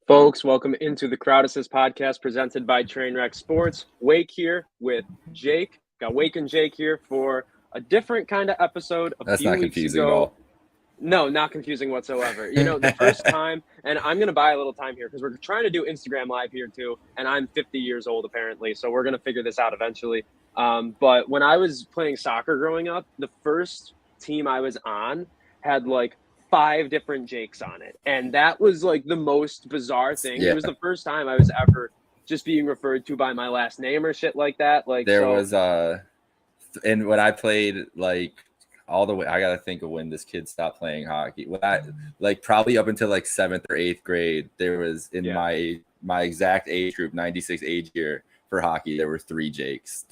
Folks, welcome into the Crowd Assist podcast presented by Trainwreck Sports. Wake here with Jake. Got Wake and Jake here for a different kind of episode. That's not confusing at all. No, not confusing whatsoever. You know, the first time, and I'm going to buy a little time here because we're trying to do Instagram Live here too, and I'm 50 years old apparently, so we're going to figure this out eventually. But when I was playing soccer growing up, the first team I was on had like 5 different Jakes on it, and that was like the most bizarre thing. Yeah. It was the first time I was ever just being referred to by my last name or shit like that. Like there was and when I played like all the way, I gotta think of when this kid stopped playing hockey. When I like probably up until like 7th or 8th grade, there was in my exact age group, 96 age year for hockey, there were 3 Jakes.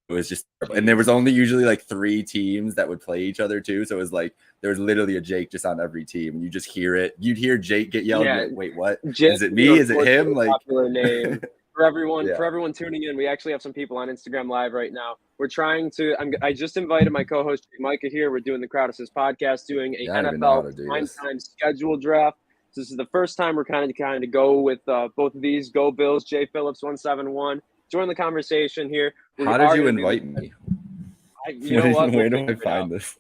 It was just, and there was only usually like 3 teams that would play each other too. So it was like there was literally a Jake just on every team, and you just hear it. You'd hear Jake get yelled. Yeah. Like, wait, what? Jake, is it me? Is it him? Like popular name for everyone tuning in. We actually have some people on Instagram Live right now. We're trying to. I just invited my co-host Micah here. We're doing the Crowd Assist podcast, doing a NFL Primetime schedule draft. So this is the first time we're kind of go with both of these. Go Bills, Jay Phillips 171. Join the conversation here. How did you invite me? Where do I find this?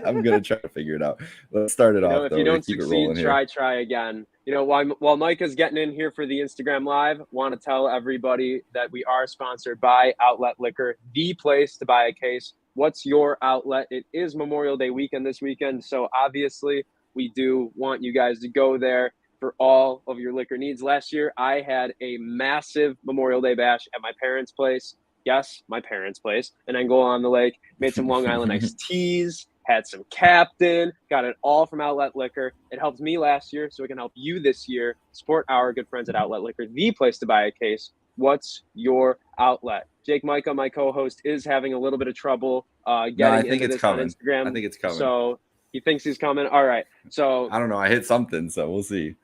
I'm gonna try to figure it out. Let's start it off. If you don't succeed, try again. You know, while Micah's getting in here for the Instagram Live, want to tell everybody that we are sponsored by Outlet Liquor, the place to buy a case. What's your outlet? It is Memorial Day weekend this weekend, so obviously we do want you guys to go there for all of your liquor needs. Last year, I had a massive Memorial Day bash at my parents' place. Yes, my parents' place, in Angola on the Lake. Made some Long Island iced teas, had some Captain, got it all from Outlet Liquor. It helped me last year, so it can help you this year. Support our good friends at Outlet Liquor, the place to buy a case. What's your outlet? Jake Micah, my co-host, is having a little bit of trouble getting into this on Instagram. I think it's coming. So he thinks he's coming. All right. So I don't know. I hit something, so we'll see.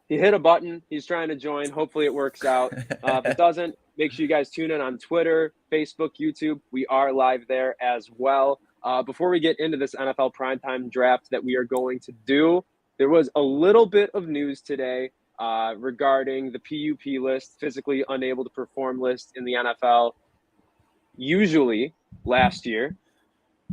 He hit a button. He's trying to join. Hopefully it works out. If it doesn't, make sure you guys tune in on Twitter, Facebook, YouTube. We are live there as well. Before we get into this NFL primetime draft that we are going to do, there was a little bit of news today regarding the PUP list, physically unable to perform list in the NFL. Usually, last year,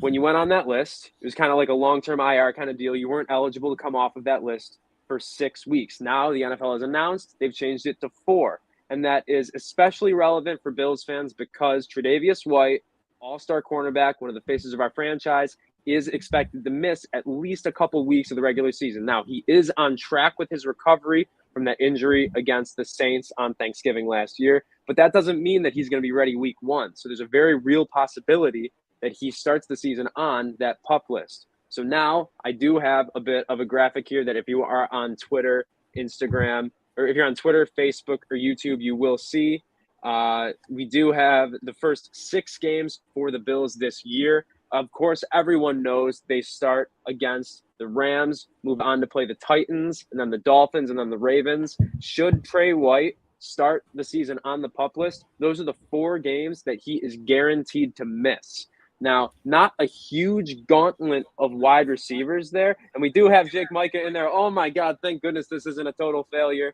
when you went on that list, it was kind of like a long-term IR kind of deal. You weren't eligible to come off of that list for 6 weeks. Now the NFL has announced they've changed it to 4. And that is especially relevant for Bills fans because Tre'Davious White, all-star cornerback, one of the faces of our franchise, is expected to miss at least a couple weeks of the regular season. Now, he is on track with his recovery from that injury against the Saints on Thanksgiving last year, but that doesn't mean that he's going to be ready week 1. So there's a very real possibility that he starts the season on that PUP list. So now I do have a bit of a graphic here that if you are on Twitter, Instagram, or if you're on Twitter, Facebook, or YouTube, you will see. We do have the first 6 games for the Bills this year. Of course, everyone knows they start against the Rams, move on to play the Titans, and then the Dolphins, and then the Ravens. Should Trey White start the season on the PUP list, those are the 4 games that he is guaranteed to miss. Now, not a huge gauntlet of wide receivers there. And we do have Jake Micah in there. Oh, my God. Thank goodness this isn't a total failure.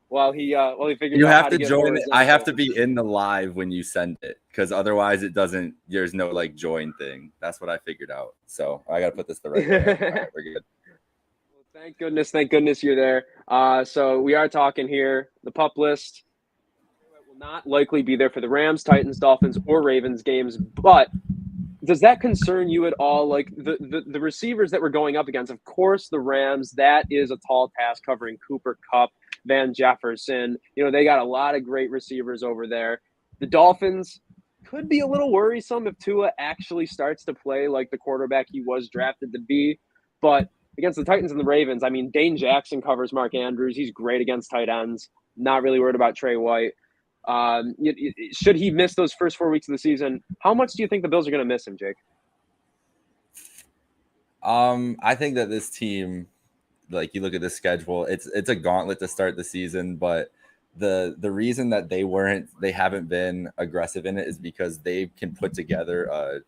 While he figures you out have how to get join it. I have to be in the live when you send it because otherwise it doesn't. There's no like join thing. That's what I figured out. So I got to put this the right way. All right, we're good. Well, thank goodness you're there. So we are talking here. The PUP list will not likely be there for the Rams, Titans, Dolphins, or Ravens games, but does that concern you at all? Like the receivers that we're going up against, of course, the Rams, that is a tall task covering Cooper Kupp, Van Jefferson. You know, they got a lot of great receivers over there. The Dolphins could be a little worrisome if Tua actually starts to play like the quarterback he was drafted to be. But against the Titans and the Ravens, I mean, Dane Jackson covers Mark Andrews. He's great against tight ends. Not really worried about Trey White. Should he miss those first 4 weeks of the season, how much do you think the Bills are going to miss him, Jake? I think that this team, like you look at the schedule, it's a gauntlet to start the season, but the reason that they haven't been aggressive in it is because they can put together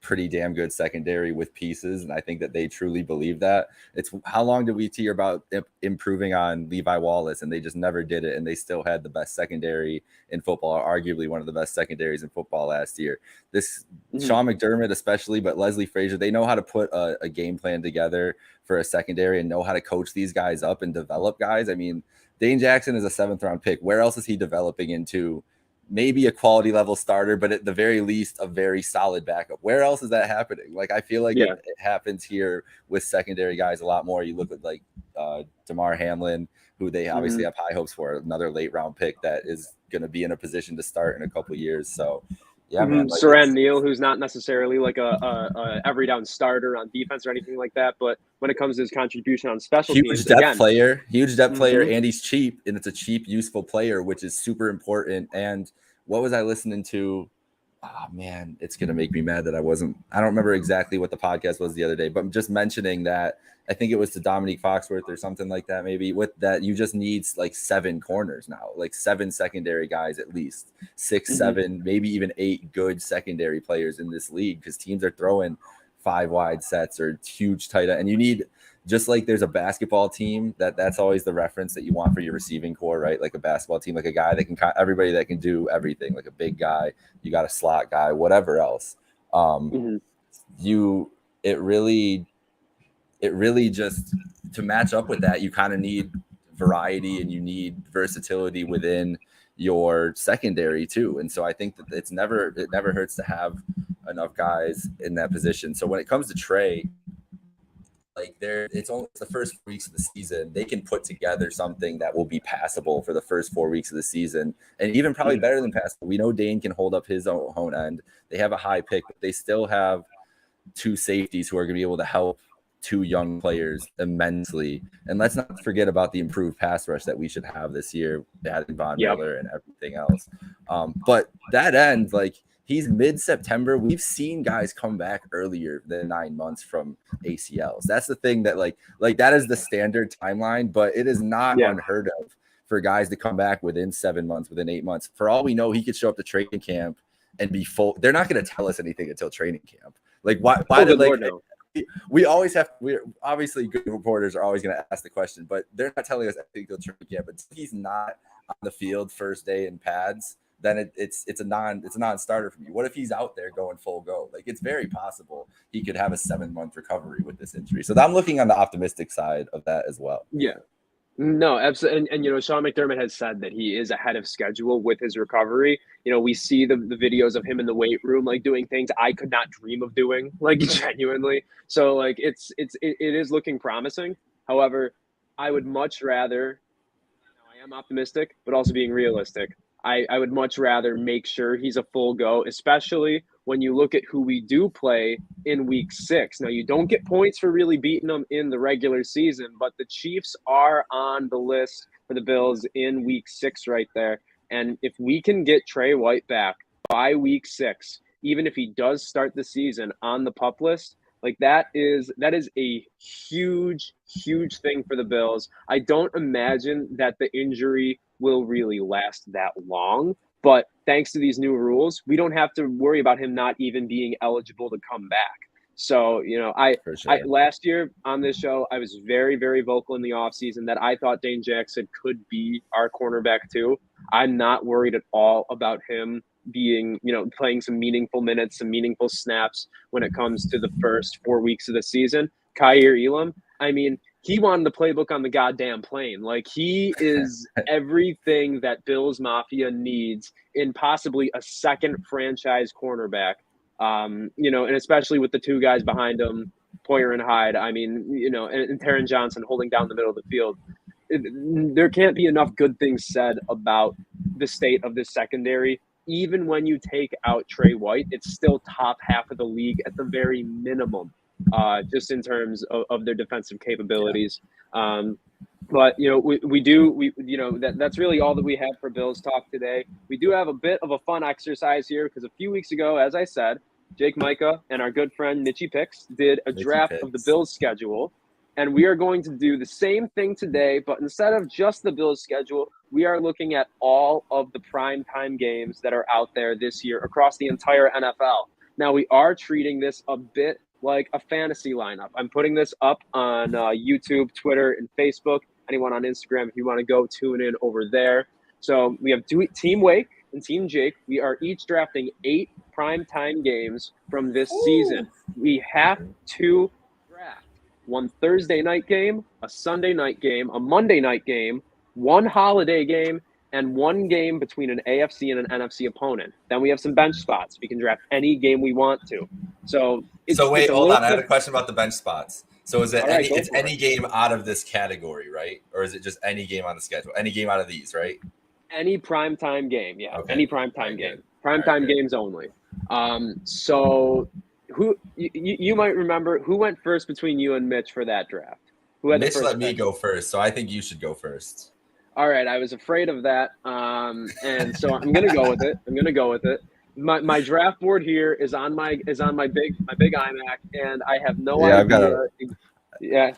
pretty damn good secondary with pieces, and I think that they truly believe that. It's how long did we hear about improving on Levi Wallace, and they just never did it, and they still had the best secondary in football, arguably one of the best secondaries in football last year. This Sean McDermott especially, but Leslie Frazier, they know how to put a game plan together for a secondary and know how to coach these guys up and develop guys. I mean, Dane Jackson is a 7th-round pick. Where else is he developing into maybe a quality level starter, but at the very least, a very solid backup? Where else is that happening? Like, I feel like it happens here with secondary guys a lot more. You look at like DeMar Hamlin, who they obviously have high hopes for, another late round pick that is going to be in a position to start in a couple of years. So yeah, man. Like, Saran Neal, who's not necessarily like a every down starter on defense or anything like that, but when it comes to his contribution on special teams, huge depth player, and he's cheap, and it's a cheap, useful player, which is super important. And what was I listening to? Oh man, it's gonna make me mad that I don't remember exactly what the podcast was the other day, but I'm just mentioning that I think it was to Dominique Foxworth or something like that, maybe, with that you just need like 7 corners now, like 7 secondary guys, at least 6, 7, maybe even 8 good secondary players in this league, because teams are throwing 5 wide sets or huge tight end, and you need, just like there's a basketball team that's always the reference that you want for your receiving core, right? Like a basketball team, like a guy that can, everybody that can do everything, like a big guy, you got a slot guy, whatever else. It really just, to match up with that, you kind of need variety and you need versatility within your secondary too. And so I think that it never hurts to have enough guys in that position. So when it comes to Trey, like it's only the first 4 weeks of the season. They can put together something that will be passable for the first 4 weeks of the season, and even probably better than passable. We know Dane can hold up his own end. They have a high pick, but they still have 2 safeties who are going to be able to help 2 young players immensely. And let's not forget about the improved pass rush that we should have this year, adding Von Miller and everything else. But that end, like, he's mid-September. We've seen guys come back earlier than 9 months from ACLs. That's the thing that like that is the standard timeline, but it is not unheard of for guys to come back within 7 months, within 8 months. For all we know, he could show up to training camp and be full. They're not going to tell us anything until training camp. Like, why did, like, we always have, we're obviously, good reporters are always going to ask the question, but they're not telling us anything until training camp. But he's not on the field first day in pads, then it's a non-starter for me. What if he's out there going full go? Like, it's very possible he could have a 7-month recovery with this injury. So I'm looking on the optimistic side of that as well. Yeah. No, absolutely. And Sean McDermott has said that he is ahead of schedule with his recovery. We see the videos of him in the weight room, like, doing things I could not dream of doing, like, genuinely. So, like, it is looking promising. However, I would much rather, I am optimistic, but also being realistic. I would much rather make sure he's a full go, especially when you look at who we do play in week 6. Now, you don't get points for really beating them in the regular season, but the Chiefs are on the list for the Bills in week 6 right there. And if we can get Trey White back by week 6, even if he does start the season on the PUP list, like, that is a huge, huge thing for the Bills. I don't imagine that the injury will really last that long, but thanks to these new rules, we don't have to worry about him not even being eligible to come back. So, I last year on this show, I was very, very vocal in the offseason that I thought Dane Jackson could be our cornerback too. I'm not worried at all about him being, playing some meaningful minutes, some meaningful snaps when it comes to the first 4 weeks of the season. Kaiir Elam, I mean, he wanted the playbook on the goddamn plane. Like, he is everything that Bills Mafia needs in possibly a second franchise cornerback. And especially with the 2 guys behind him, Poyer and Hyde. I mean, and Taron Johnson holding down the middle of the field. There can't be enough good things said about the state of this secondary. Even when you take out Trey White, it's still top half of the league at the very minimum, just in terms of their defensive capabilities. But that's really all that we have for Bills talk today. We do have a bit of a fun exercise here because a few weeks ago, as I said, Jake Micah and our good friend Mitchie Picks did a draft of the Bills schedule. And we are going to do the same thing today, but instead of just the Bills schedule, we are looking at all of the primetime games that are out there this year across the entire NFL. Now, we are treating this a bit like a fantasy lineup. I'm putting this up on YouTube, Twitter, and Facebook. Anyone on Instagram, if you want to go tune in over there. So we have Team Wake and Team Jake. We are each drafting 8 primetime games from this season. We have to draft one Thursday night game, a Sunday night game, a Monday night game, one holiday game, and one game between an AFC and an NFC opponent. Then we have some bench spots. We can draft any game we want to. So wait, hold on. I have a question about the bench spots. So is it it's any game out of this category, right? Or is it just any game on the schedule? Any game out of these, right? Any primetime game, yeah. Okay. Any primetime game. Primetime games only. So who you might remember who went first between you and Mitch for that draft? Who had Mitch the first let me pick? go first, so I think you should go first. All right, I was afraid of that, and so I'm gonna go with it. My draft board here is on my big iMac, and I have no idea.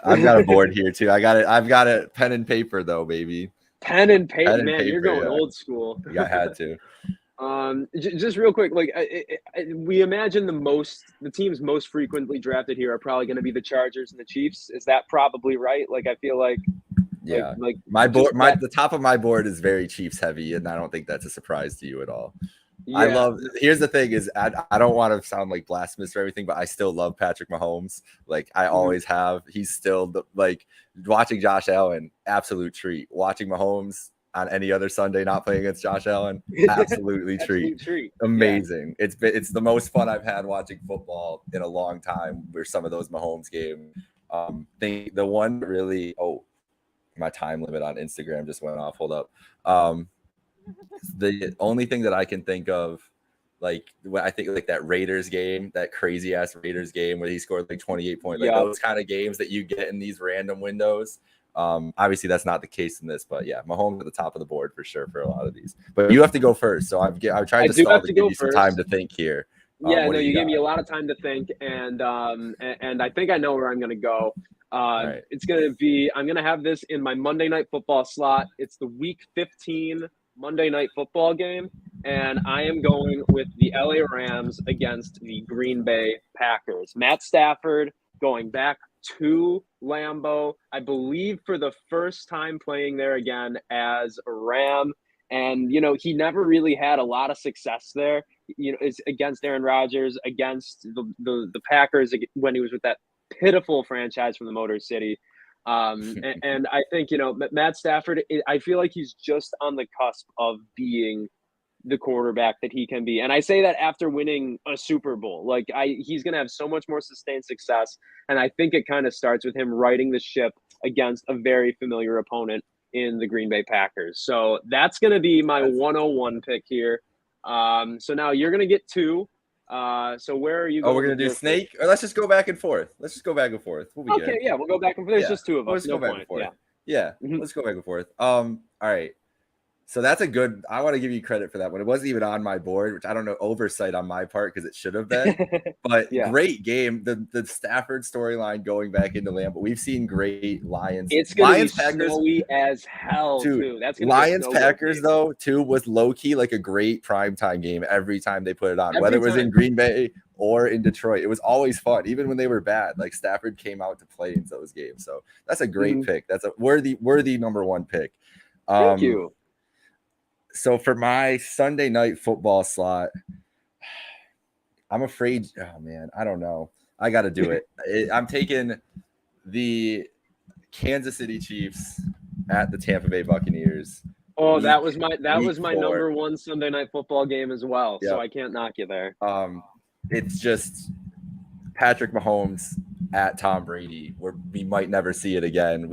I've got a board here too. I've got a pen and paper though, baby. Pen and paper, man. You're going old school. I had to. Just real quick, like we imagine the teams most frequently drafted here are probably going to be the Chargers and the Chiefs. Is that probably right? Like I feel like. Yeah, like my board, the top of my board is very Chiefs heavy, and I don't think that's a surprise to you at all. Yeah. Here's the thing is I don't want to sound like blasphemous or everything, but I still love Patrick Mahomes. Like I always have. He's still like watching Josh Allen, absolute treat. Watching Mahomes on any other Sunday not playing against Josh Allen, absolutely treat. Amazing. Yeah. It's the most fun I've had watching football in a long time. Where some of those Mahomes games, the one really my time limit on Instagram just went off. Hold up. The only thing that I can think of, like when I think like that Raiders game, that crazy ass Raiders game where he scored like 28 points, like those kind of games that you get in these random windows. Obviously that's not the case in this, but yeah, Mahomes at the top of the board for sure for a lot of these. But you have to go first, so I'm trying to stall to give you some time to think here. Yeah, no, you gave me a lot of time to think, and I think I know where I'm going to go. Right. It's going to be I'm going to have this in my Monday Night Football slot. It's the Week 15 Monday Night Football game, and I am going with the LA Rams against the Green Bay Packers. Matt Stafford going back to Lambeau, I believe for the first time playing there again as a Ram. And, he never really had a lot of success there. It's against Aaron Rodgers, against the Packers when he was with that pitiful franchise from the Motor City. And I think, Matt Stafford, I feel like he's just on the cusp of being the quarterback that he can be. And I say that after winning a Super Bowl. Like he's going to have so much more sustained success. And I think it kind of starts with him riding the ship against a very familiar opponent in the Green Bay Packers. So that's going to be my 101 pick here. So now you're going to get 2. So where are you going? We're going to do snake? Or let's just go back and forth. We'll be good. Okay, yeah, we'll go back and forth. There's just 2 of us. Let's go back and forth. Yeah. Let's go back and forth. All right. So that's I want to give you credit for that one. It wasn't even on my board, which I don't know, oversight on my part because it should have been. But great game. The Stafford storyline going back into Lambeau. We've seen great Lions. It's going to be snowy as hell, too. That's Lions Packers, though, too, was low-key like a great primetime game every time they put it on. Whether it was in Green Bay or in Detroit, it was always fun, even when they were bad. Like Stafford came out to play in those games. So that's a great pick. That's a worthy number 1 pick. Thank you. So for my Sunday night football slot, I'm afraid. Oh man, I don't know. I got to do it. I'm taking the Kansas City Chiefs at the Tampa Bay Buccaneers. Oh, that was my number 1 Sunday night football game as well. Yep. So I can't knock you there. It's just Patrick Mahomes at Tom Brady, where we might never see it again.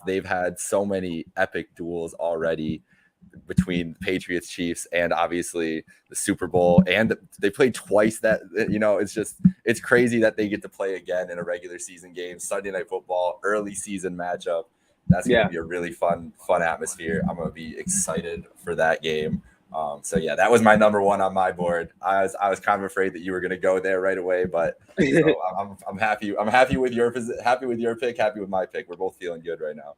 They've had so many epic duels already between Patriots, Chiefs, and obviously the Super Bowl, and they played twice. That it's crazy that they get to play again in a regular season game. Sunday night football, early season matchup. That's gonna be a really fun atmosphere. I'm gonna be excited for that game. So yeah, that was my number 1 on my board. I was kind of afraid that you were gonna go there right away, but I'm happy. I'm happy with your pick. Happy with my pick. We're both feeling good right now.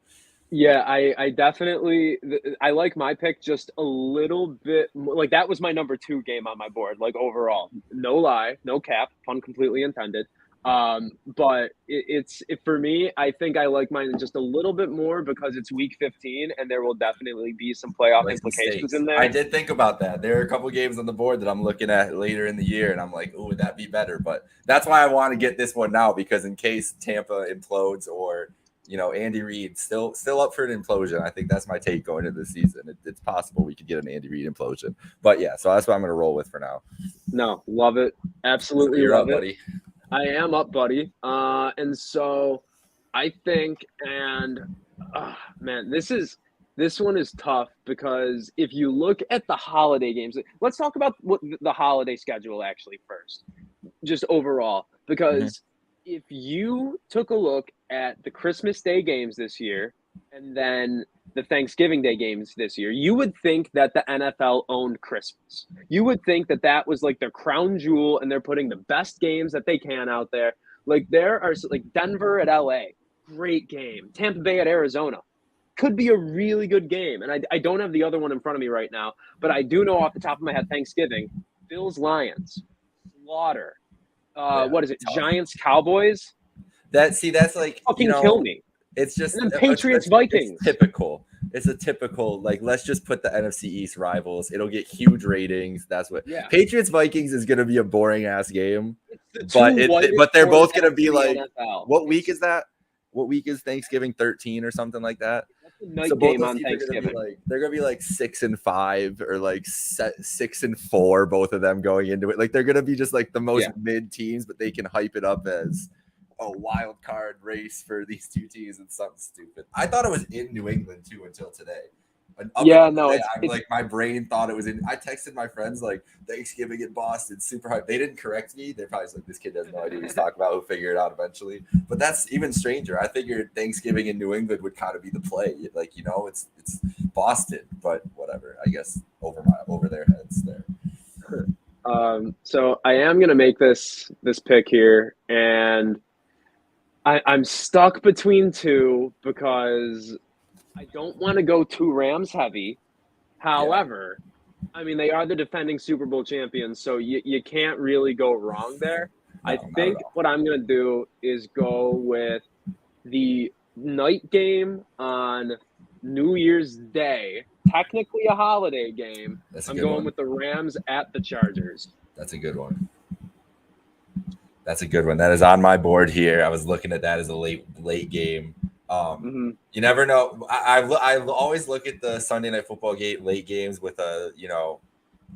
Yeah, I definitely I like my pick just a little bit more, like, that was my number 2 game on my board, like, overall. No lie, no cap, pun completely intended. But for me, I think I like mine just a little bit more because it's week 15 and there will definitely be some playoff Like some implications stakes. in I there. did think about that. There are a couple games on the board that I'm looking at later in the year, and I'm like, oh, would that be better? But that's why I want to get this one now, because in case Tampa implodes or Andy Reid still up for an implosion. I think that's my take going into the season. It's possible we could get an Andy Reid implosion. But yeah, so that's what I'm going to roll with for now. No, love it. So Absolutely you're love up, it. buddy. I am up, buddy. And so I think, and man, this one is tough because if you look at the holiday games, let's talk about what the holiday schedule actually first, just overall. Mm-hmm. Because if you took a look at the Christmas Day games this year and then the Thanksgiving Day games this year, you would think that the NFL owned Christmas. You would think that that was like their crown jewel and they're putting the best games that they can out there. Like there are like Denver at LA, great game. Tampa Bay at Arizona could be a really good game. And I don't have the other one in front of me right now, but I do know off the top of my head Thanksgiving, Bills Lions, slaughter. Yeah, What is it? tough. Giants Cowboys? That's like, Fucking kill me. it's just And then Patriots Vikings. It's typical. It's a typical, like, let's just put the NFC East rivals. It'll get huge ratings. That's what Patriots Vikings is going to be a boring ass game, but they're both going to be like, what week is that? What week is Thanksgiving 13 or something like that? That's a night So both game those on teams Thanksgiving. they're gonna be like 6-5 or like 6-4, both of them going into it. Like they're gonna be just like the most mid teams, but they can hype it up as a wild card race for these two teams and something stupid. I thought it was in New England too until today. I'm like, my brain thought it was in. I texted my friends like Thanksgiving in Boston, super hype. They didn't correct me. They're probably like, this kid has no idea what he's talking about. We'll figure it out eventually. But that's even stranger. I figured Thanksgiving in New England would kind of be the play. Like, it's Boston, but whatever. I guess over their heads there. So I am gonna make this pick here, and I'm stuck between two because I don't want to go too Rams heavy. However, I mean, they are the defending Super Bowl champions, so you can't really go wrong there. No, I think what I'm going to do is go with the night game on New Year's Day, technically a holiday game. I'm going with the Rams at the Chargers. That's a good one. That's a good one. That is on my board here. I was looking at that as a late game. You never know. I always look at the Sunday Night Football late games with a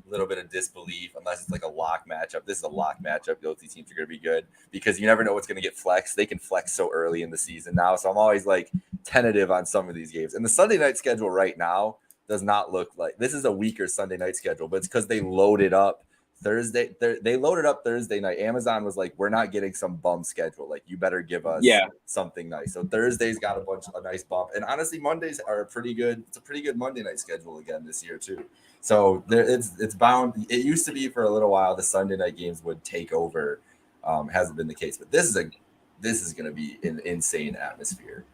little bit of disbelief, unless it's like a lock matchup. This is a lock matchup. Those two teams are going to be good because you never know what's going to get flexed. They can flex so early in the season now, so I'm always like tentative on some of these games. And the Sunday night schedule right now does not look like this is a weaker Sunday night schedule, but it's because they loaded up Thursday. They loaded up Thursday night. Amazon was like, we're not getting some bum schedule. Like, you better give us something nice. So Thursday's got a nice bump. And honestly, Mondays are pretty good. It's a pretty good Monday night schedule again this year too. So it's bound. It used to be for a little while the Sunday night games would take over. Hasn't been the case, but this is going to be an insane atmosphere.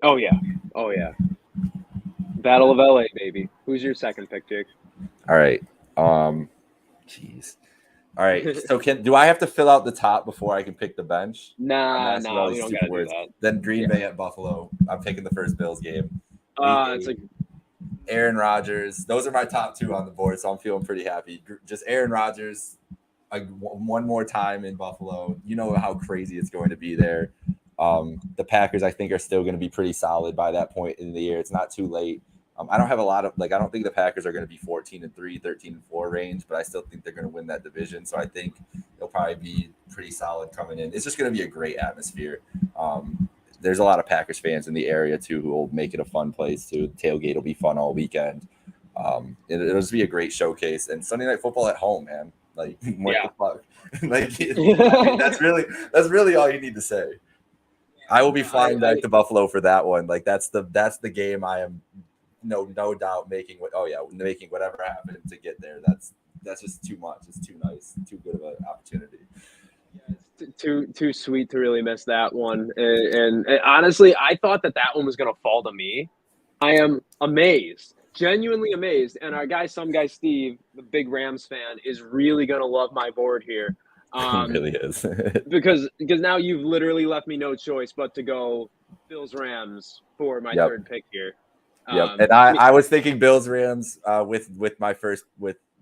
Oh yeah. Battle of LA, baby. Who's your second pick, Jake? All right. Jeez. All right. So do I have to fill out the top before I can pick the bench? Nah, we don't gotta do that. Then Green Bay at Buffalo. I'm picking the first Bills game. It's like Aaron Rodgers. Those are my top two on the board, so I'm feeling pretty happy. Just Aaron Rodgers one more time in Buffalo. You know how crazy it's going to be there. The Packers, I think, are still going to be pretty solid by that point in the year. It's not too late. I don't have a lot of I don't think the Packers are going to be 14-3, 13-4 range, but I still think they're going to win that division. So I think they'll probably be pretty solid coming in. It's just going to be a great atmosphere. There's a lot of Packers fans in the area too who will make it a fun place too. The tailgate will be fun all weekend. It'll just be a great showcase. And Sunday Night Football at home, man. Like, what the fuck? Like, that's really all you need to say. I will be flying back to Buffalo for that one. Like, that's the game I am no doubt making whatever happened to get there. That's just too much. It's too nice, too good of an opportunity. Yeah, Too sweet to really miss that one. And honestly, I thought that one was going to fall to me. I am amazed, genuinely amazed. And some guy Steve, the big Rams fan, is really going to love my board here. It really is. because now you've literally left me no choice but to go Bills Rams for my third pick here. Yep. And I was thinking Bills Rams with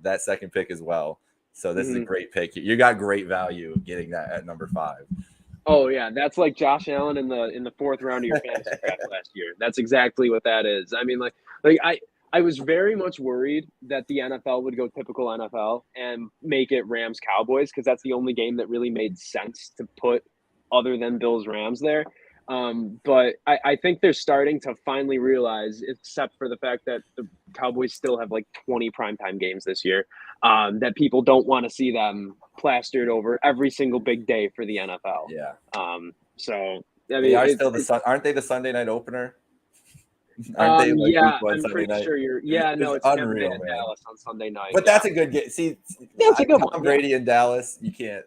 that second pick as well. So this is a great pick. You got great value getting that at number 5. Oh yeah, that's like Josh Allen in the 4th round of your fantasy draft last year. That's exactly what that is. I mean, like I was very much worried that the NFL would go typical NFL and make it Rams Cowboys, because that's the only game that really made sense to put other than Bills Rams there. But I think they're starting to finally realize, except for the fact that the Cowboys still have like 20 primetime games this year, that people don't want to see them plastered over every single big day for the NFL. Yeah. So I mean, they are still aren't they the Sunday night opener? Aren't they like yeah, I'm Sunday pretty night? sure you're. Yeah, no, it's unreal, Tampa Bay and Dallas on Sunday night. But that's a good game. See, that's a good one. Tom Brady in Dallas, you can't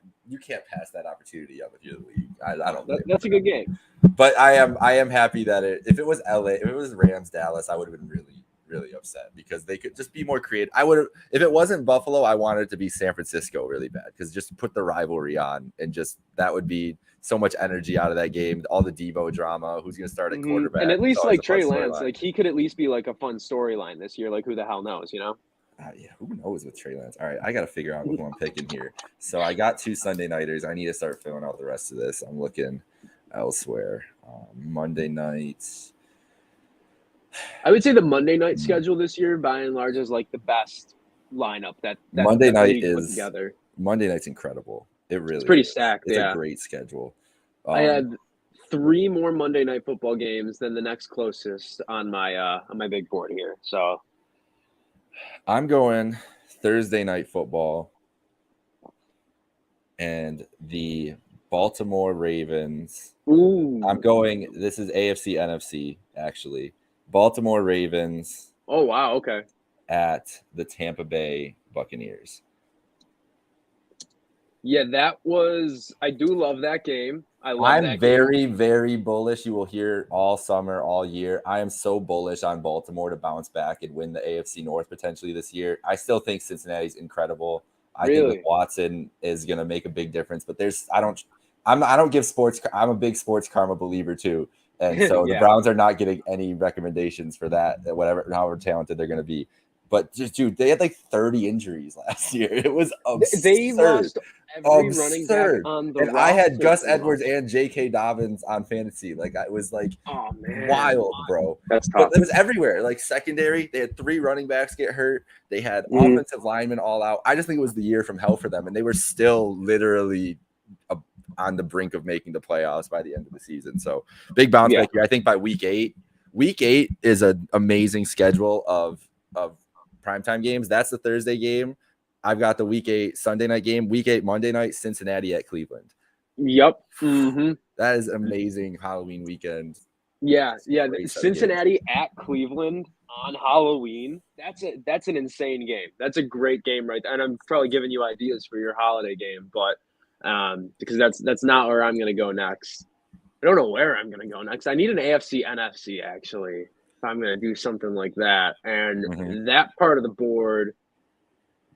pass that opportunity up if you're the league. I don't. That's a good game. But I am happy that if it was LA, if it was Rams Dallas, I would have been really upset, because they could just be more creative. I would have, if it wasn't Buffalo, I wanted it to be San Francisco really bad, because just put the rivalry on, and just that would be so much energy out of that game. All the Devo drama, who's going to start at quarterback, and at least like Trey Lance, like he could at least be like a fun storyline this year. Like who the hell knows, you know? Yeah, who knows with Trey Lance? All right, I got to figure out who I'm picking here. So I got 2 Sunday nighters. I need to start filling out the rest of this. I'm looking elsewhere. Monday nights. I would say the Monday night schedule this year, by and large, is like the best lineup that Monday night is put together. Monday night's incredible. It's pretty stacked. It's a great schedule. I had 3 more Monday night football games than the next closest on my big board here. So I'm going Thursday night football, and the Baltimore Ravens. Ooh. I'm going. This is AFC NFC actually. Baltimore Ravens. Oh wow! Okay. At the Tampa Bay Buccaneers. Yeah, I do love that game. I'm very, very bullish. You will hear all summer, all year. I am so bullish on Baltimore to bounce back and win the AFC North potentially this year. I still think Cincinnati's incredible. I think that Watson is going to make a big difference. But I don't give sports. I'm a big sports karma believer too. And so the Browns are not getting any recommendations for that, however talented they're going to be. But just, dude, they had like 30 injuries last year. It was absurd. They lost every running back on the roster. I had Gus Edwards and J.K. Dobbins on fantasy. Like, it was like wild, bro. That's tough. But it was everywhere. Like secondary, they had 3 running backs get hurt. They had offensive linemen all out. I just think it was the year from hell for them, and they were still literally on the brink of making the playoffs by the end of the season. So big bounce back here. I think by week 8 is an amazing schedule of primetime games. That's the Thursday game. I've got the week 8 Sunday night game, week 8 Monday night, Cincinnati at Cleveland. Yep. Mm-hmm. That is amazing Halloween weekend. Yeah. Cincinnati at Cleveland on Halloween. That's an insane game. That's a great game right there. And I'm probably giving you ideas for your holiday game, but because that's not where I'm going to go next. I don't know where I'm going to go next. I need an AFC NFC actually, if I'm going to do something like that. And that part of the board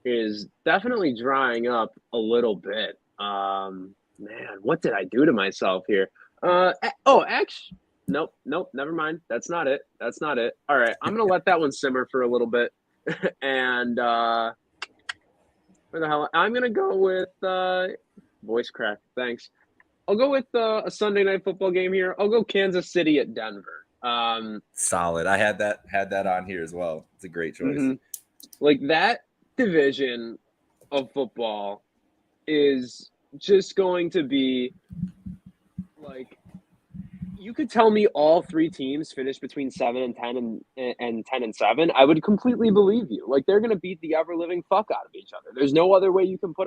is definitely drying up a little bit. Man, what did I do to myself here? Actually, nope, never mind. That's not it. All right, I'm going to let that one simmer for a little bit. And where the hell? I'm going to go with voice crack. Thanks. I'll go with a Sunday night football game here. I'll go Kansas City at Denver. Solid. I had that on here as well. It's a great choice. Like that division of football is just going to be like, you could tell me all 3 teams finished between 7-10 and 10-7. I would completely believe you. Like they're going to beat the ever living fuck out of each other. There's no other way you can get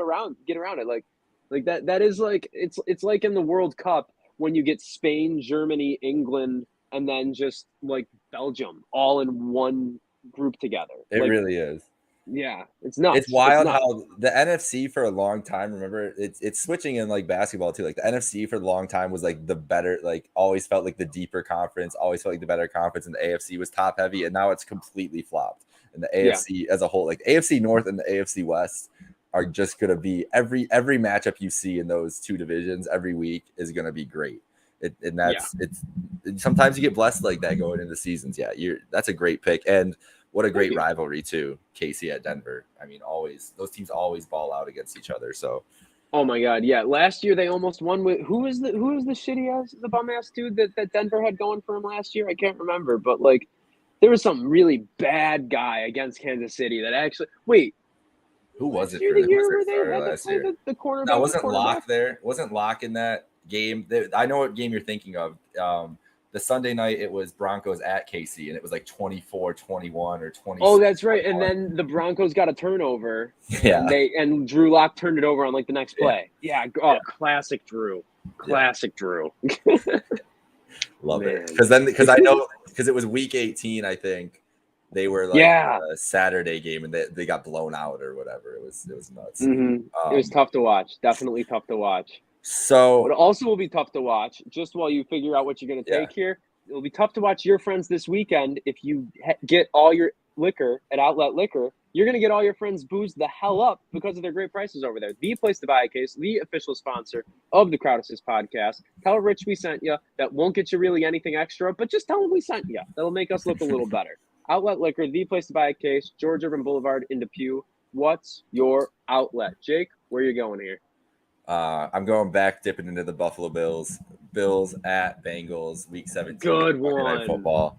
around it. Like that is like, it's like in the World Cup when you get Spain, Germany, England, and then just like Belgium all in one group together. It really is. Yeah, it's nuts. It's wild how the NFC for a long time, remember, it's switching in like basketball too. Like the NFC for a long time was like the better, like always felt like the deeper conference, always felt like the better conference, and the AFC was top heavy, and now it's completely flopped. And the AFC as a whole, like AFC North and the AFC West are just gonna be every matchup you see in those two divisions every week is gonna be great. It's sometimes you get blessed like that going into seasons. Yeah, that's a great pick. And what a great rivalry too, KC at Denver. I mean, always those teams always ball out against each other. So, oh my God, yeah. Last year they almost won with who was the shitty ass, the bum ass dude that Denver had going for him last year? I can't remember, but like there was some really bad guy against Kansas City that actually who was it? The year where they had to play the cornerback. No, wasn't Locke there? Wasn't Locke in that game? I know what game you're thinking of. The Sunday night, it was Broncos at KC, and it was like 24-21 or 20. Oh, that's right. And then the Broncos got a turnover. Yeah. And Drew Lock turned it over on like the next play. Yeah. Classic Drew. Drew. Love it. Because I know, because it was week 18, I think. They were like a Saturday game, and they got blown out or whatever. It was nuts. Mm-hmm. It was tough to watch. Definitely tough to watch. So, but it also will be tough to watch just while you figure out what you're going to take here. It'll be tough to watch your friends this weekend if you get all your liquor at Outlet Liquor. You're going to get all your friends boozed the hell up because of their great prices over there. The place to buy a case, the official sponsor of the Crowd Assist podcast. Tell Rich we sent you. That won't get you really anything extra, but just tell him we sent you. That'll make us look a little better. Outlet Liquor, the place to buy a case, George Urban Boulevard in Depew. What's your outlet? Jake, where are you going here? I'm going back, dipping into the Buffalo Bills. Bills at Bengals, Week 17. Good one. Monday Night Football.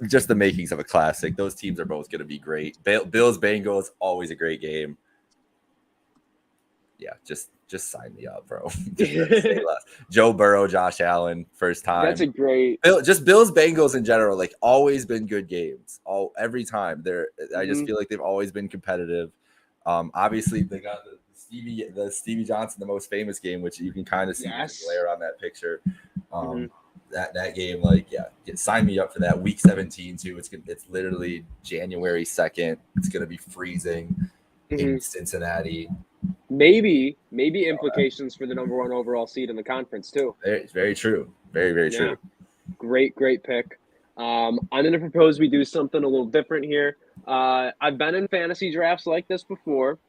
Just the makings of a classic. Those teams are both going to be great. Bills, Bengals, always a great game. Yeah, just sign me up, bro. Joe Burrow, Josh Allen, first time. That's a great. Just Bills, Bengals in general, like always been good games. Every time I just feel like they've always been competitive. Obviously they got the Stevie Johnson, the most famous game, which you can kind of see the glare on that picture. That game, sign me up for that. Week 17 too. It's literally January 2nd. It's gonna be freezing in Cincinnati. Maybe implications for the number one overall seed in the conference too. It's very true. Very, very true. Great pick. I'm gonna propose we do something a little different here. I've been in fantasy drafts like this before.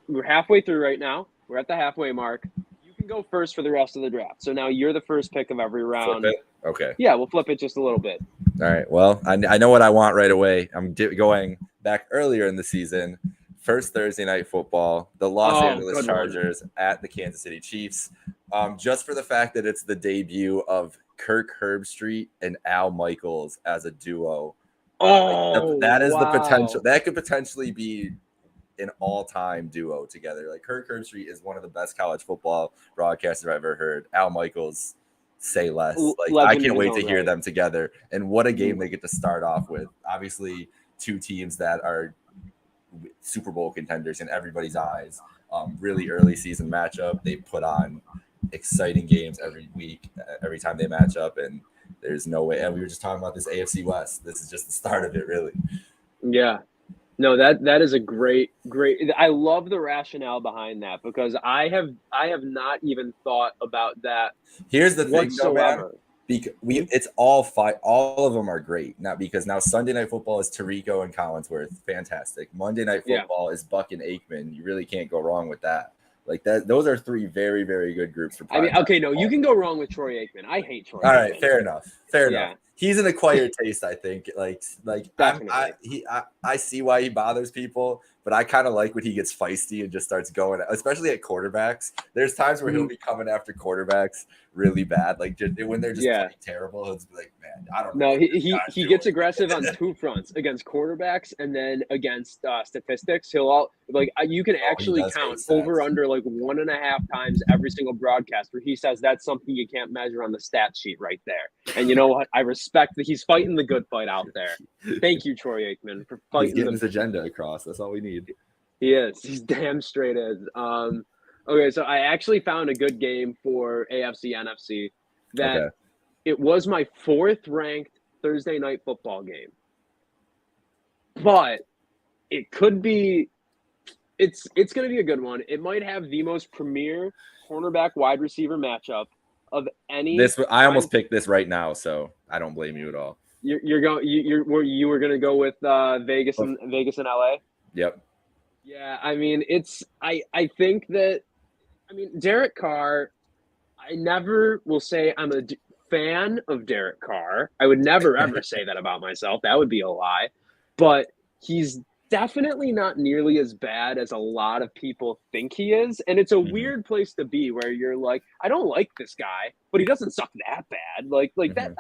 We're halfway through right now. We're at the halfway mark. You can go first for the rest of the draft. So now you're the first pick of every round. Flip it? Okay. Yeah, we'll flip it just a little bit. All right. Well, I know what I want right away. I'm going back earlier in the season. First Thursday night football, the Los Angeles Chargers at the Kansas City Chiefs. Just for the fact that it's the debut of Kirk Herbstreit and Al Michaels as a duo. That is the potential. That could potentially be an all-time duo together. Like Kirk Herbstreit is one of the best college football broadcasters I've ever heard. Al Michaels, say less. Like I can't wait to hear them together. And what a game they get to start off with. Obviously, two teams that are Super Bowl contenders in everybody's eyes. Really early season matchup. They put on exciting games every week, every time they match up, and there's no way. And we were just talking about this AFC West. This is just the start of it, really. Yeah. No, that is a great. I love the rationale behind that because I have not even thought about that. Here's the thing, though, man. It's all five. All of them are great. Not because now Sunday Night Football is Tirico and Collinsworth, fantastic. Monday Night Football is Buck and Aikman. You really can't go wrong with that. Like that, those are three very, very good groups. You can go wrong with Troy Aikman. I hate Troy. All right, fair enough. He's an acquired taste, I think. I see why he bothers people, but I kind of like when he gets feisty and just starts going, especially at quarterbacks. There's times where he'll be coming after quarterbacks really bad, like when they're just playing terrible. He'll just be like, "Man, I don't know." No, he gets aggressive on two fronts: against quarterbacks and then against statistics. You can actually count over under 1.5 times every single broadcast where he says that's something you can't measure on the stat sheet right there. And you know what? I respect that he's fighting the good fight out there. Thank you, Troy Aikman, for fighting. He's getting his agenda across. That's all we need. He is. He's damn straight is. Okay, so I actually found a good game for AFC NFC that it was my 4th ranked Thursday night football game. but it could be. It's going to be a good one. It might have the most premier cornerback wide receiver matchup of any. I almost picked this right now, so I don't blame you at all. You were going to go with Vegas and LA. Yep. Yeah, I mean, I think that, Derek Carr, I never will say I'm a fan of Derek Carr. I would never, ever say that about myself. That would be a lie. But he's definitely not nearly as bad as a lot of people think he is. And it's a weird place to be where you're like, I don't like this guy, but he doesn't suck that bad. Like that.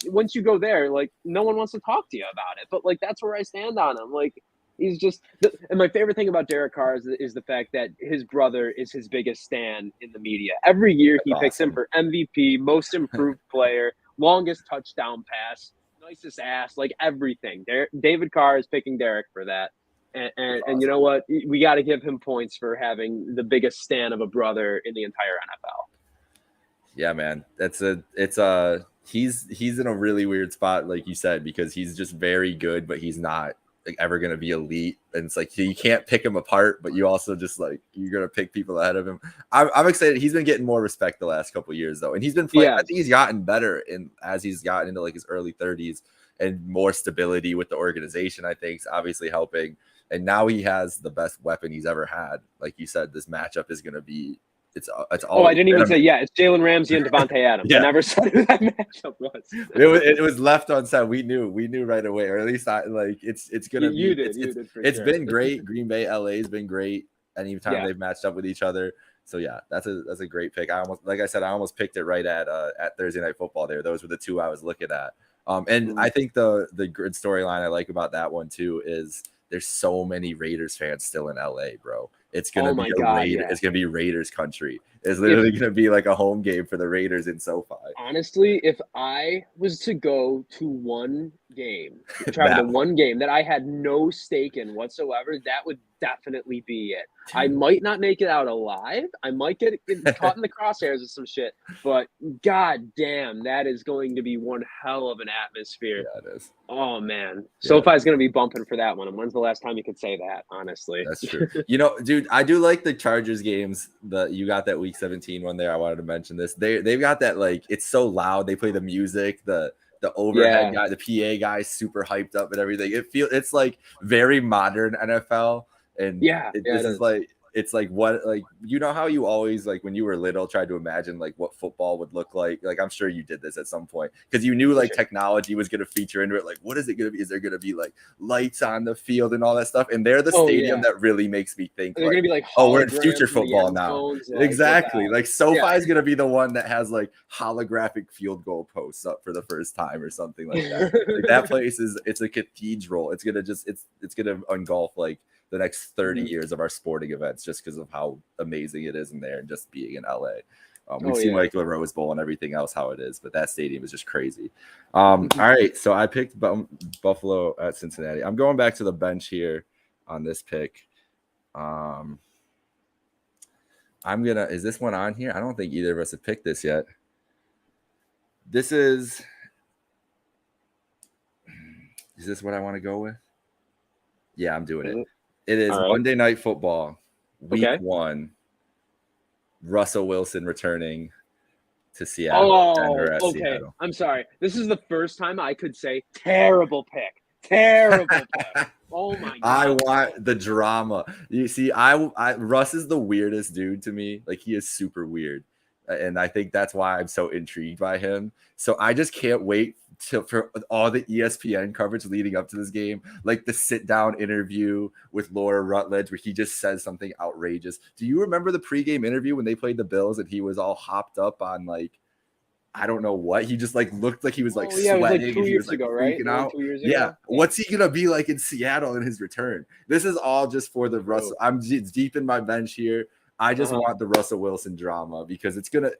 Once you go there, like, no one wants to talk to you about it. But like, that's where I stand on him. Like, he's just, and my favorite thing about Derek Carr is the fact that his brother is his biggest stan in the media. Every year he picks him for MVP, most improved player, longest touchdown pass, nicest ass, like everything. David Carr is picking Derek for that. And you know what? We got to give him points for having the biggest stan of a brother in the entire NFL. Yeah, man. He's in a really weird spot, like you said, because he's just very good, but he's not like ever going to be elite. And it's like, you can't pick him apart, but you also just like, you're going to pick people ahead of him. I'm excited. He's been getting more respect the last couple of years though. And he's been playing, I think he's gotten better as he's gotten into like his early 30s and more stability with the organization, I think is obviously helping. And now he has the best weapon he's ever had. Like you said, this matchup is going to be, it's all. I didn't even say, it's Jalen Ramsey and Davonte Adams. I never said who that matchup was. It was left unsaid. We knew right away, or at least it's gonna be. You did. It's been great. Green Bay, LA has been great. Anytime they've matched up with each other. So yeah, that's a great pick. I almost picked it right at Thursday Night Football. Those were the two I was looking at. And I think the good storyline I like about that one too is there's so many Raiders fans still in LA, bro. It's gonna It's gonna be Raiders country. It's literally gonna be like a home game for the Raiders in SoFi. Honestly, if I was to go to one game, travel to one game that I had no stake in whatsoever, that would definitely be it. I might not make it out alive. I might get caught in the crosshairs of some shit, but god damn, that is going to be one hell of an atmosphere. Yeah, it is. Oh man, SoFi is going to be bumping for that one. And when's the last time you could say that? Honestly, that's true. Dude, I do like the Chargers games. You got that Week 17 one there. I wanted to mention this. They've got that, like, it's so loud. They play the music, the overhead guy, the PA guy, super hyped up and everything. It's like very modern NFL. And this is like, it's like what, like, you know how you always, like, when you were little, tried to imagine like what football would look like. Like, I'm sure you did this at some point because you knew like technology was going to feature into it. Like, what is it going to be? Is there going to be like lights on the field and all that stuff? And they're the stadium that really makes me think they're going to be like, we're in future football now. Exactly. Like SoFi is going to be the one that has like holographic field goal posts up for the first time or something like that. Like, that place it's a cathedral. It's going to engulf like the next 30 years of our sporting events just because of how amazing it is in there and just being in LA. We've seen like the Rose Bowl and everything else how it is, but that stadium is just crazy. All right, so I picked Buffalo at Cincinnati. I'm going back to the bench here on this pick. Is this one on here? I don't think either of us have picked this yet. Is this what I want to go with? Yeah, I'm doing it. It is Monday Night Football, Week 1. Russell Wilson returning to Seattle. Seattle. I'm sorry. This is the first time I could say terrible pick. Terrible pick. Oh my god. I want the drama. You see, Russ is the weirdest dude to me. Like, he is super weird. And I think that's why I'm so intrigued by him. So I just can't wait for all the ESPN coverage leading up to this game, like the sit-down interview with Laura Rutledge, where he just says something outrageous. Do you remember the pregame interview when they played the Bills and he was all hopped up on like, I don't know what, he just like looked like he was like sweating. It was like 2 and he years was like ago, freaking right? out. 2 years ago? Yeah. What's he gonna be like in Seattle in his return? This is all just for the Russell. I'm deep in my bench here. I just want the Russell Wilson drama because it's gonna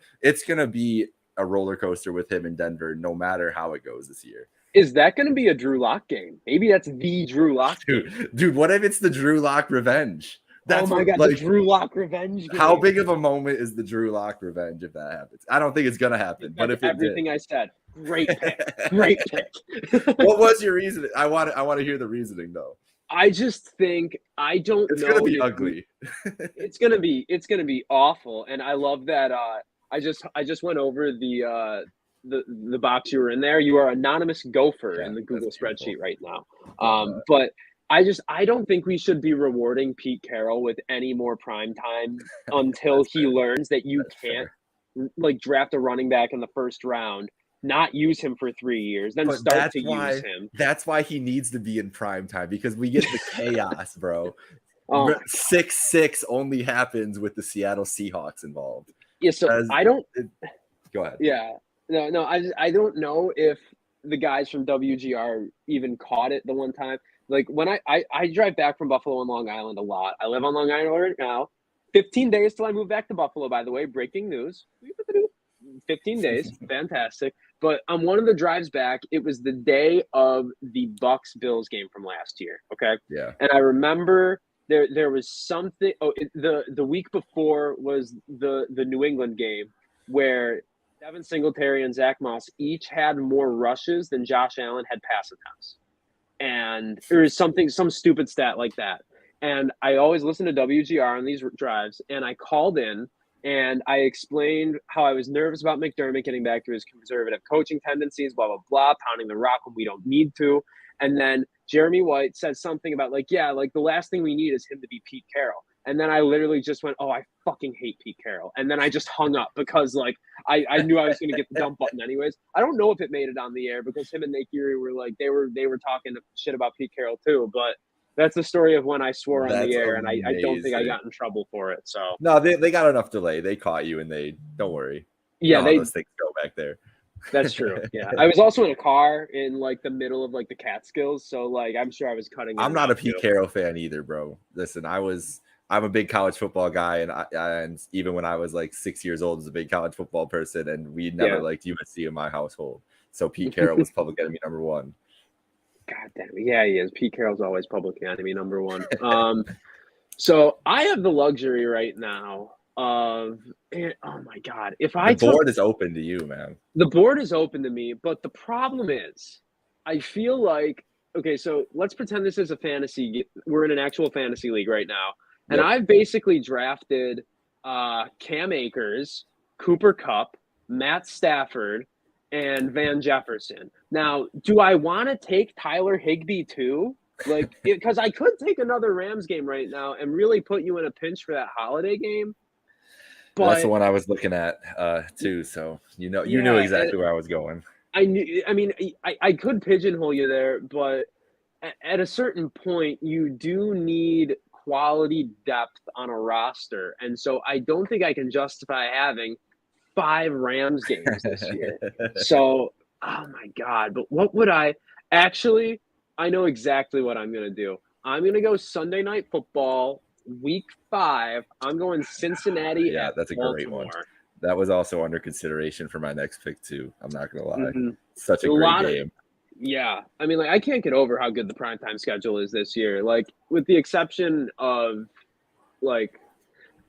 be a roller coaster with him in Denver, no matter how it goes this year. Is that going to be a Drew Lock game? Maybe that's the Drew Lock game. Dude, what if it's the Drew Lock revenge? That's oh my God, the Drew Lock revenge game. How big of a moment is the Drew Lock revenge if that happens? I don't think it's gonna happen, but if it everything did, I said, great pick, great pick. What was your reasoning? I want to hear the reasoning though. I just think I don't it's know. It's gonna be ugly. It's gonna be awful, and I love that. I just went over the box you were in there. You are anonymous gopher in the Google spreadsheet right now. But I don't think we should be rewarding Pete Carroll with any more prime time until he learns that you can't like draft a running back in the first round, not use him for 3 years, then start to use him. That's why he needs to be in prime time, because we get the chaos, bro. 6-6 only happens with the Seattle Seahawks involved. Yeah, so go ahead. Yeah. No, I don't know if the guys from WGR even caught it the one time. Like when I drive back from Buffalo and Long Island a lot. I live on Long Island right now. 15 days till I move back to Buffalo, by the way. Breaking news. 15 days. Fantastic. But on one of the drives back, it was the day of the Bucs-Bills game from last year. Okay? Yeah. And I remember there was something the week before was the New England game where Devin Singletary and Zach Moss each had more rushes than Josh Allen had pass attempts. And there was some stupid stat like that. And I always listen to WGR on these drives, and I called in and I explained how I was nervous about McDermott getting back to his conservative coaching tendencies, blah, blah, blah, pounding the rock when we don't need to. And then Jeremy White said something about the last thing we need is him to be Pete Carroll. And then I literally just went, oh, I fucking hate Pete Carroll. And then I just hung up because I knew I was going to get the dump button anyways. I don't know if it made it on the air because him and Nate Geary were they were talking shit about Pete Carroll too. But that's the story of when I swore on the air, and I don't think I got in trouble for it. So no, they got enough delay. They caught you, and they don't worry. Yeah, those things go back there. That's true. Yeah, I was also in a car in the middle of the Catskills, so I'm sure I was cutting. I'm not a Pete Carroll fan either, bro. Listen, I'm a big college football guy, and even when I was 6 years old, I was a big college football person, and we never liked USC in my household. So Pete Carroll was public enemy number one. God damn it. Yeah, he is. Pete Carroll's always public enemy number one. So I have the luxury right now of, oh my God, the board is open to you, man. The board is open to me, but the problem is, I feel okay, so let's pretend this is a fantasy. We're in an actual fantasy league right now. And I've basically drafted Cam Akers, Cooper Kupp, Matt Stafford, and Van Jefferson. Now, do I want to take Tyler Higbee too? Because I could take another Rams game right now and really put you in a pinch for that holiday game. But that's the one I was looking at too. So you knew exactly where I was going. I could pigeonhole you there, but at a certain point, you do need quality depth on a roster. And so I don't think I can justify having 5 Rams games this year. So, oh my God. But what would I know exactly what I'm going to do. I'm going to go Sunday Night Football, Week 5. I'm going Cincinnati. Yeah, that's a great one. That was also under consideration for my next pick too. I'm not going to lie. Mm-hmm. Such a great game. Yeah. I can't get over how good the primetime schedule is this year. With the exception of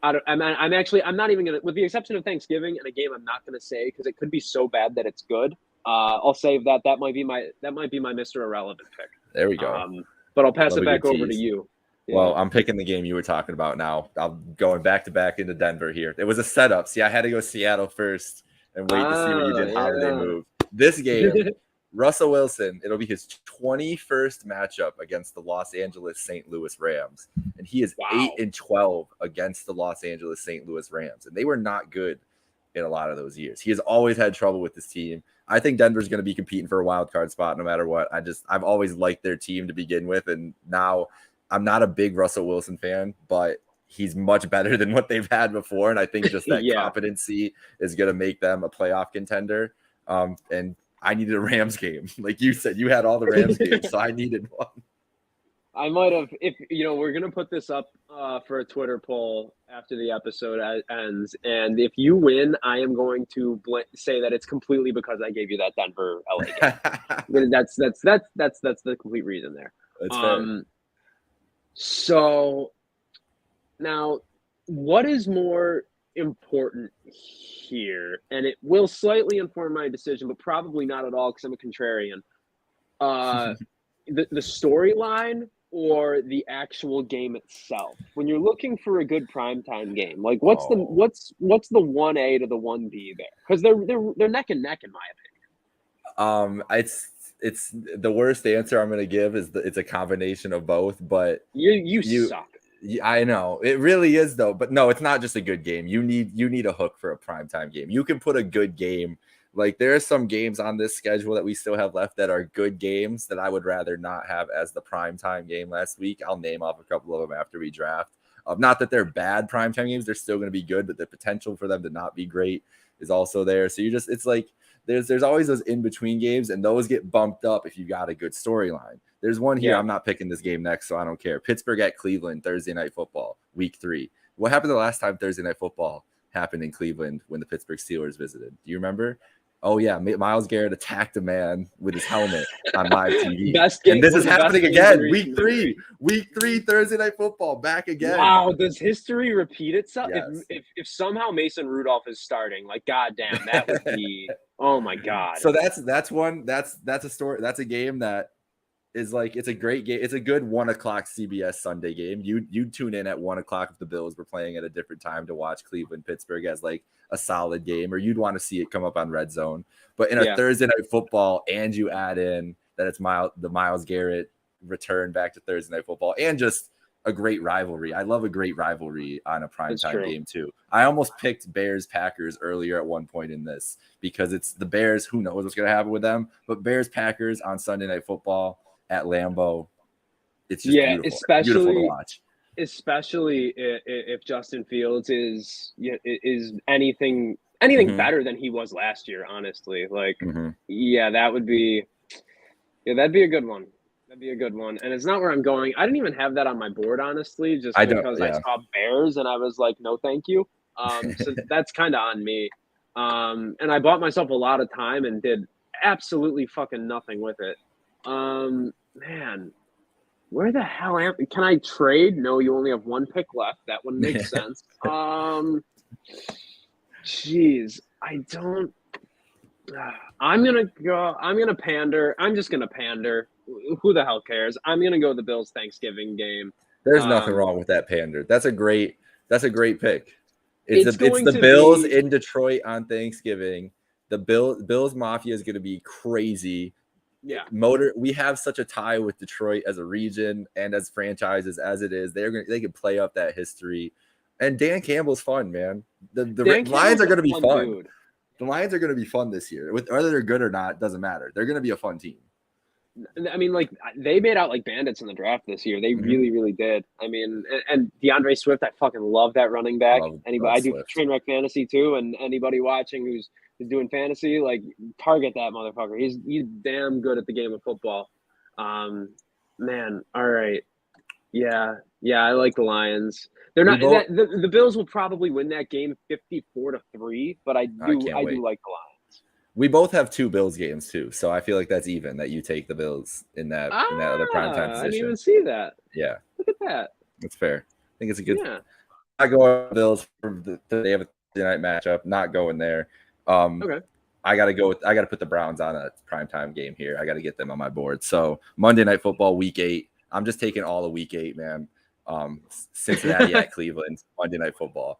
I'm not even going to, with the exception of Thanksgiving and a game I'm not going to say because it could be so bad that it's good. I'll save that. That might be my Mr. Irrelevant pick. There we go. But I'll pass it back over to you. Yeah. Well, I'm picking the game you were talking about now. I'm going back to back into Denver here. It was a setup. See, I had to go Seattle first and wait to see what you did. How did they move? This game, Russell Wilson, it'll be his 21st matchup against the Los Angeles St. Louis Rams. And he is 8-12 against the Los Angeles St. Louis Rams. And they were not good in a lot of those years. He has always had trouble with this team. I think Denver's going to be competing for a wild card spot no matter what. I've always liked their team to begin with. And now I'm not a big Russell Wilson fan, but he's much better than what they've had before. And I think just that competency is going to make them a playoff contender. And I needed a Rams game. Like you said, you had all the Rams games, so I needed one. I might have, we're going to put this up for a Twitter poll after the episode ends. And if you win, I am going to say that it's completely because I gave you that Denver LA game. that's the complete reason there. That's fair. So Now, what is more important here? And it will slightly inform my decision, but probably not at all because I'm a contrarian. Uh, the storyline or the actual game itself? When you're looking for a good primetime game, like what's the Oh, what's the 1A to the 1B there? Because they're neck and neck in my opinion. it's the worst answer I'm gonna give is it's a combination of both, but You you suck. I know it really is though, but no, it's not just a good game. You need a hook for a primetime game. You can put a good game. Like there are some games on this schedule that we still have left that are good games that I would rather not have as the primetime game last week. I'll name off a couple of them after we draft. Not that they're bad primetime games, they're still going to be good, but the potential for them to not be great is also there. So it's like there's always those in between games, and those get bumped up if you got a good storyline. There's one here. Yeah. I'm not picking this game next, so I don't care. Pittsburgh at Cleveland, Thursday Night Football, Week 3. What happened the last time Thursday Night Football happened in Cleveland when the Pittsburgh Steelers visited? Do you remember? Oh yeah, Myles Garrett attacked a man with his helmet on live TV. And this is happening again. Week 3, Thursday Night Football, back again. Wow, does history repeat itself? Yes. If somehow Mason Rudolph is starting, like goddamn, that would be oh my god. So that's a story. That's a game that is like it's a great game. It's a good 1:00 CBS Sunday game. You'd tune in at 1:00 if the Bills were playing at a different time to watch Cleveland Pittsburgh as like a solid game, or you'd want to see it come up on Red Zone. But in a Thursday Night Football, and you add in that it's the Myles Garrett return back to Thursday Night Football, and just a great rivalry. I love a great rivalry on a primetime game too. I almost picked Bears Packers earlier at one point in this because it's the Bears. Who knows what's going to happen with them? But Bears Packers on Sunday Night Football at Lambeau, it's just beautiful to watch. Especially if Justin Fields is anything better than he was last year. Honestly, like that would be that'd be a good one. That'd be a good one. And it's not where I'm going. I didn't even have that on my board, honestly, just because I saw Bears and I was like, no, thank you. So that's kind of on me. And I bought myself a lot of time and did absolutely fucking nothing with it. Man, where the hell can I trade? No, you only have one pick left. That one makes sense. Jeez, I don't. I'm gonna pander. I'm just gonna pander. Who the hell cares? I'm gonna go the Bills Thanksgiving game. There's nothing wrong with that pander. That's a great pick. It's the Bills in Detroit on Thanksgiving. The Bills Mafia is going to be crazy. Yeah. We have such a tie with Detroit as a region and as franchises as it is. They can play up that history. And Dan Campbell's fun, man. The Lions are going to be fun. Dude. The Lions are going to be fun this year. Whether they're good or not doesn't matter. They're going to be a fun team. I mean, like they made out like bandits in the draft this year. They really, really did. I mean, and DeAndre Swift, I fucking love that running back. I do Trainwreck Fantasy too, and anybody watching who's doing fantasy, like target that motherfucker. He's damn good at the game of football. Man, all right, yeah, I like the Lions. They're not the Bills will probably win that game 54-3, but I do like the Lions. We both have 2 Bills games too, so I feel like that's even that you take the Bills in that other primetime position. I didn't even see that. Yeah, look at that. That's fair. I think it's a good. Yeah. I go Bills for they have a Thursday night matchup. Not going there. Okay. I gotta put the Browns on a primetime game here. I gotta get them on my board. So Monday Night Football, Week 8. I'm just taking all of Week 8, man. Cincinnati at Cleveland, Monday Night Football.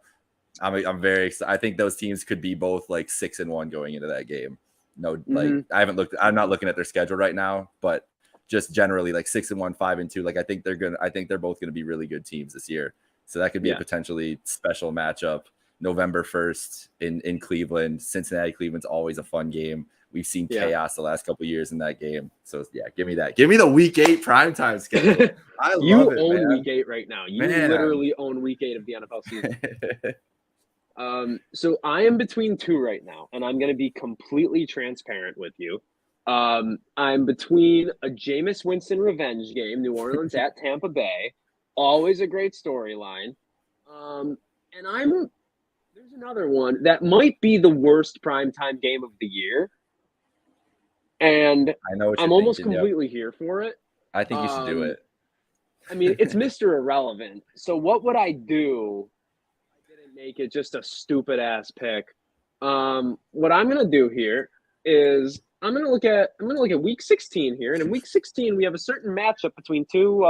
I'm very excited. I think those teams could be both like 6-1 going into that game. No, like I haven't looked. I'm not looking at their schedule right now, but just generally like 6-1, 5-2. Like I think they're both gonna be really good teams this year. So that could be a potentially special matchup. November 1st in Cleveland. Cincinnati, Cleveland's always a fun game. We've seen chaos the last couple of years in that game. So yeah, give me that. Give me the Week 8 primetime schedule. I love it, own Week 8 right now. You literally own Week 8 of the NFL season. So I am between 2 right now, and I'm going to be completely transparent with you. I'm between a Jameis Winston revenge game, New Orleans at Tampa Bay, always a great storyline. And there's another one that might be the worst primetime game of the year. And I know I'm almost completely here for it. I think you should do it. I mean, it's Mr. Irrelevant. So what would I do if I didn't make it just a stupid ass pick? What I'm gonna do here is I'm gonna look at week 16 here, and in week 16 we have a certain matchup between two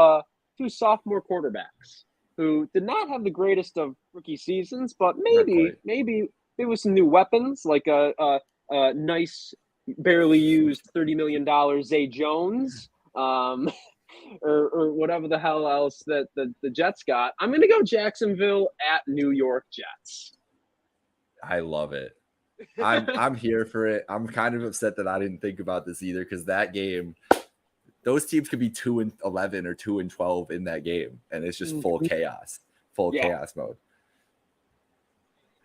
sophomore quarterbacks who did not have the greatest of rookie seasons, but maybe there was some new weapons like a nice barely used $30 million Zay Jones. Or whatever the hell else that the Jets got. I'm going to go Jacksonville at New York Jets. I love it. I'm here for it. I'm kind of upset that I didn't think about this either, because that game, those teams could be 2-11 or 2-12 in that game, and it's just full chaos mode.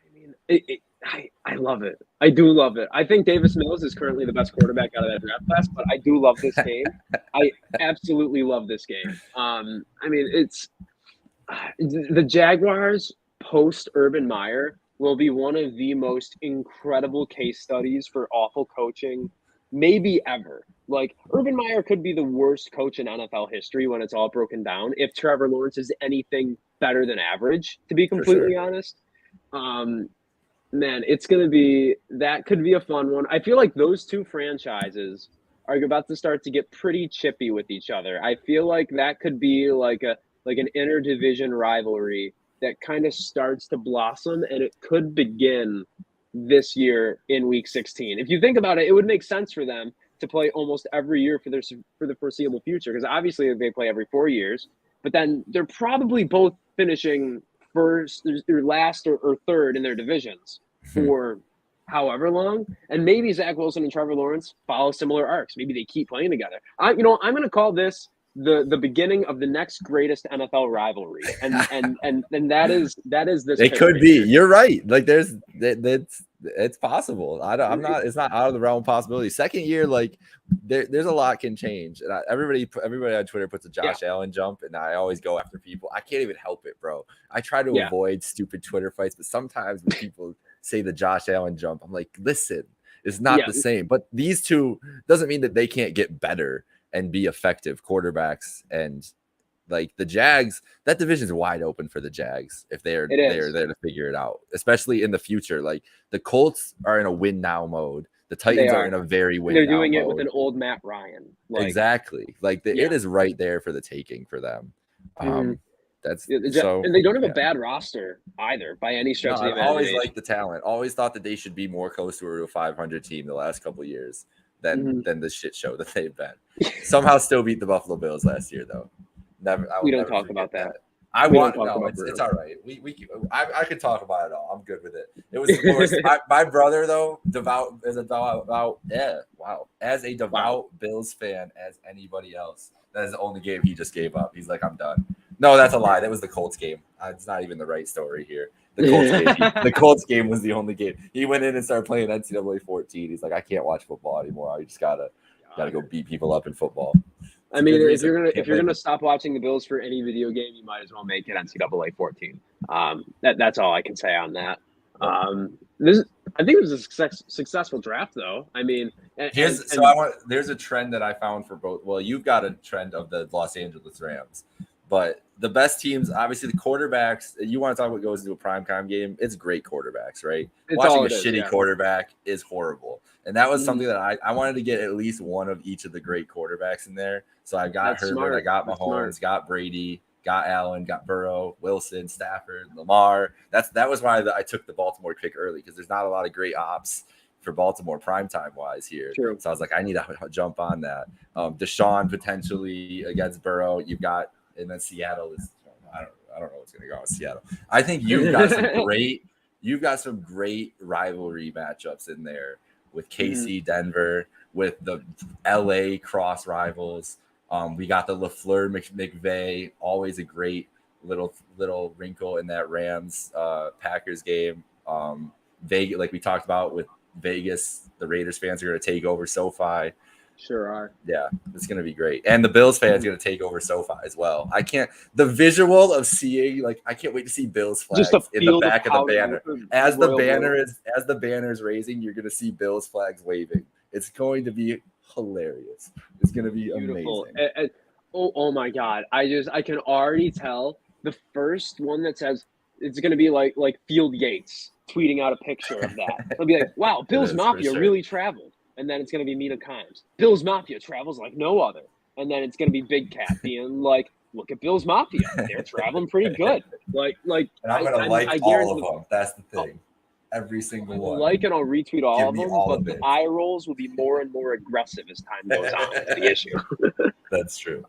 I mean, I love it. I do love it. I think Davis Mills is currently the best quarterback out of that draft class, but I do love this game. I absolutely love this game. I mean, it's the Jaguars post Urban Meyer will be one of the most incredible case studies for awful coaching maybe ever. Like, Urban Meyer could be the worst coach in NFL history when it's all broken down, if Trevor Lawrence is anything better than average, to be completely honest. Man, that could be a fun one. I feel like those two franchises are about to start to get pretty chippy with each other. I feel like that could be like an interdivision rivalry that kind of starts to blossom, and it could begin this year in week 16. If you think about it, it would make sense for them to play almost every year for the foreseeable future, because obviously they play every 4 years, but then they're probably both finishing first or last or third in their divisions for however long. And maybe Zach Wilson and Trevor Lawrence follow similar arcs. Maybe they keep playing together. I'm going to call this the beginning of the next greatest NFL rivalry, and that is this. It could be. You're right. Like it's possible. It's not out of the realm of possibility. Second year, like there's a lot can change, and everybody on Twitter puts a Josh Allen jump, and I always go after people. I can't even help it, bro. I try to avoid stupid Twitter fights, but sometimes when people say the Josh Allen jump, I'm like, listen, it's not the same. But these two doesn't mean that they can't get better and be effective quarterbacks. And like the Jags, that division is wide open for the Jags if they're there to figure it out, especially in the future. Like the Colts are in a win now mode. The Titans are in a very win. They're doing now it mode. with an old Matt Ryan. Exactly. Like it is right there for the taking for them. And they don't have a bad roster either by any stretch of the imagination. I always liked the talent. Always thought that they should be more close to a 500 team the last couple of years than the shit show that they've been. Somehow still beat the Buffalo Bills last year though. We don't talk about that. It's all right. I could talk about it all. I'm good with it. It was the worst. my brother though, as a devout Bills fan as anybody else. That is the only game he just gave up. He's like, I'm done. No, that's a lie. That was the Colts game. It's not even the right story here. The Colts game was the only game. He went in and started playing NCAA 14. He's like, I can't watch football anymore. I just gotta go beat people up in football. I mean, if you're gonna stop watching the Bills for any video game, you might as well make it NCAA 14. That's all I can say on that. I think it was a successful draft, though. I mean, there's a trend that I found for both. Well, you've got a trend of the Los Angeles Rams, but the best teams, obviously, the quarterbacks. You want to talk what goes into a primetime game? It's great quarterbacks, right? Watching a shitty quarterback is horrible, and that was something that I wanted to get at least one of each of the great quarterbacks in there. So I got Herbert, I got Mahomes, got Brady, got Allen, got Burrow, Wilson, Stafford, Lamar. That was why I took the Baltimore pick early, because there's not a lot of great ops for Baltimore primetime wise here. True. So I was like, I need to jump on that. Deshaun potentially against Burrow. You've got, and then Seattle is. I don't know what's going to go with Seattle. I think you've got some great rivalry matchups in there with KC, Denver, with the LA cross rivals. We got the LaFleur McVay, always a great little wrinkle in that Rams Packers game. Vegas, like we talked about with Vegas, the Raiders fans are going to take over SoFi. Sure are. Yeah, it's going to be great. And the Bills fans are going to take over SoFi as well. The visual of seeing, like, I can't wait to see Bills flags in the back of the banner. As the banner is raising, you're going to see Bills flags waving. It's going to be hilarious. It's going to be beautiful. Amazing. Oh my God. I can already tell the first one that says it's going to be like Field Yates tweeting out a picture of that. It'll be like, wow, It Bill's is for Mafia sure. really traveled. And then it's going to be Mina Kimes. Bill's Mafia travels like no other. And then it's going to be Big Cat being like, look at Bill's Mafia. They're traveling pretty good. And I'm gonna like I all of guarantee them. That's the thing. Every single I will one. like and I'll retweet all Give of me them, all but of the it. eye rolls will be more and more aggressive as time goes on. Is the issue. That's true.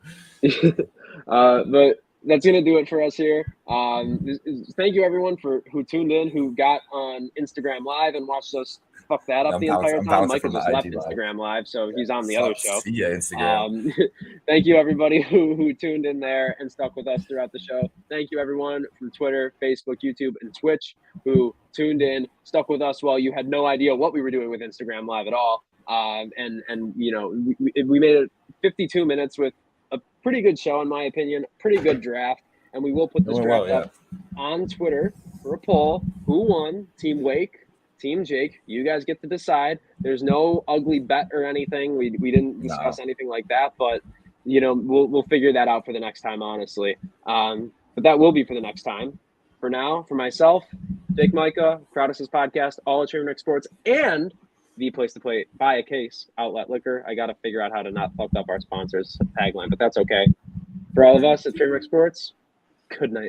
But that's gonna do it for us here. Thank you everyone who tuned in, who got on Instagram Live and watched us fuck that up the entire time. Michael just left Instagram Live, so he's on the other show. See ya, Instagram. Thank you everybody who tuned in there and stuck with us throughout the show. Thank you everyone from Twitter, Facebook, YouTube, and Twitch who tuned in, stuck with us while you had no idea what we were doing with Instagram Live at all. And you know, we made it 52 minutes with a pretty good show, in my opinion, pretty good draft. And we will put this draft up on Twitter for a poll. Who won? Team Wake, Team Jake. You guys get to decide. There's no ugly bet or anything. We didn't discuss anything like that, but you know, we'll figure that out for the next time, honestly. But that will be for the next time. For now, for myself, Jake Micah, Crowdus's podcast, all at Trademark Sports, and the place to play, buy a case, Outlet Liquor. I got to figure out how to not fuck up our sponsors tagline, but that's okay. For all of us at Trademark Sports, good night.